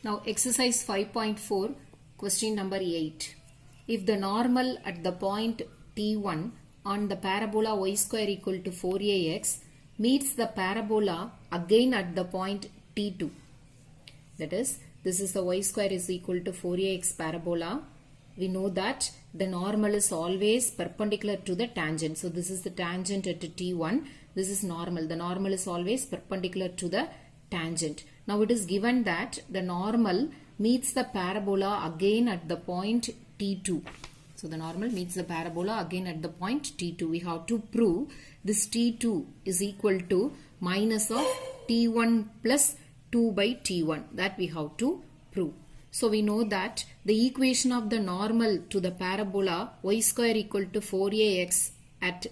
Now exercise 5.4 question number 8. If the normal at the point T1 on the parabola y square equal to 4ax meets the parabola again at the point T2. That is, this is the y square is equal to 4ax parabola. We know that the normal is always perpendicular to the tangent. So this is the tangent at T1. This is normal. The normal is always perpendicular to the tangent. Now it is given that the normal meets the parabola again at the point T2. So the normal meets the parabola again at the point T2. We have to prove this T2 is equal to minus of T1 plus 2 by T1. That we have to prove. So we know that the equation of the normal to the parabola y square equal to 4ax at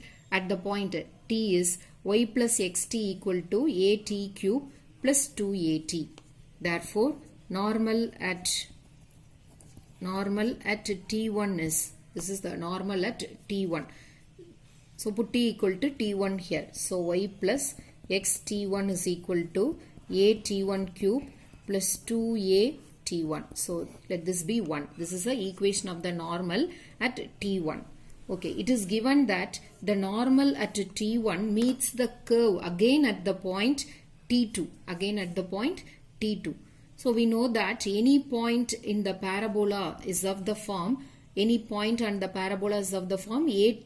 the point T is y plus xt equal to at cube plus 2at. Therefore, normal at T1 is, this is the normal at T1. So put T equal to T1 here. So y plus xt1 is equal to at1 cube plus 2a T1. So let this be 1. This is the equation of the normal at T1. Okay, it is given that the normal at T1 meets the curve again at the point T2. Again at the point T2. So we know that any point in the parabola is of the form, any point on the parabola is of the form at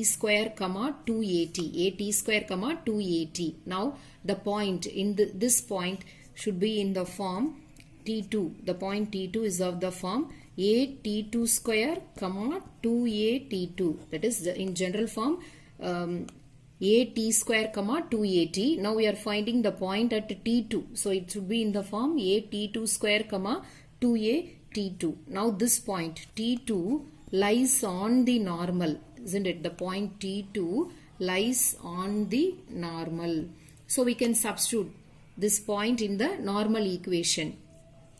square comma 2at. At square comma 2at. Now the point in this point should be in the form T2. The point T2 is of the form at2 square comma 2at2. That is in general form at square comma 2at. Now we are finding the point at T2. So it should be in the form at2 square comma 2at2. Now this point T2 lies on the normal. Isn't it? The point T2 lies on the normal. So we can substitute this point in the normal equation.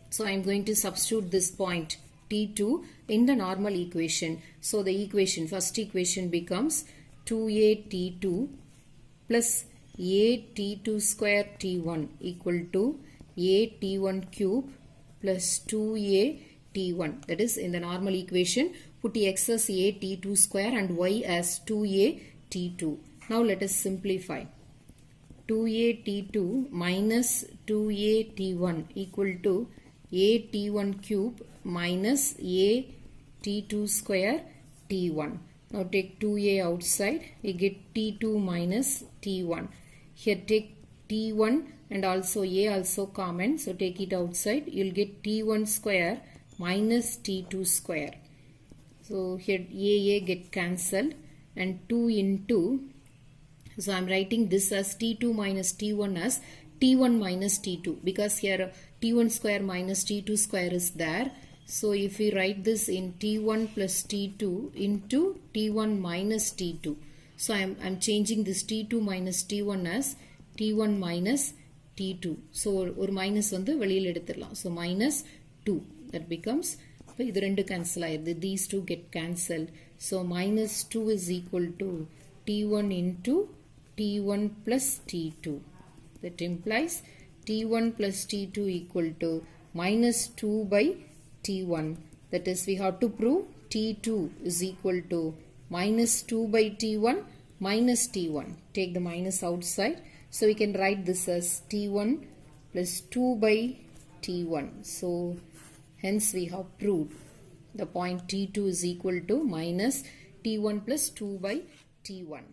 So I am going to substitute this point T2 in the normal equation. So the equation, first equation becomes 2at2 plus at2 square T1 equal to at1 cube plus 2at1. That is in the normal equation, put x as at2 square and y as 2at2. Now let us simplify. 2at2 minus 2at1 equal to at1 cube minus at2 square T1. Now take 2a outside, we get T2 minus T1. Here take T1 and also a also common, so take it outside, you will get T1 square minus T2 square. So here a get cancelled and 2 into, so I am writing this as T2 minus T1 as T1 minus T2 because here T1 square minus T2 square is there. So if we write this in T1 plus T2 into T1 minus T2. So I'm changing this T2 minus T1 as T1 minus T2. So or minus வந்து வெளியில் எடுத்துடலாம். So minus 2. That becomes, இது ரெண்டு cancel ஆயிருது. These two get cancelled. So minus 2 is equal to T1 into T1 plus T2. That implies T1 plus T2 equal to minus 2 by T1. That is, we have to prove T2 is equal to minus 2 by T1 minus T1. Take the minus outside. So we can write this as T1 plus 2 by T1. So hence we have proved the point T2 is equal to minus T1 plus 2 by T1.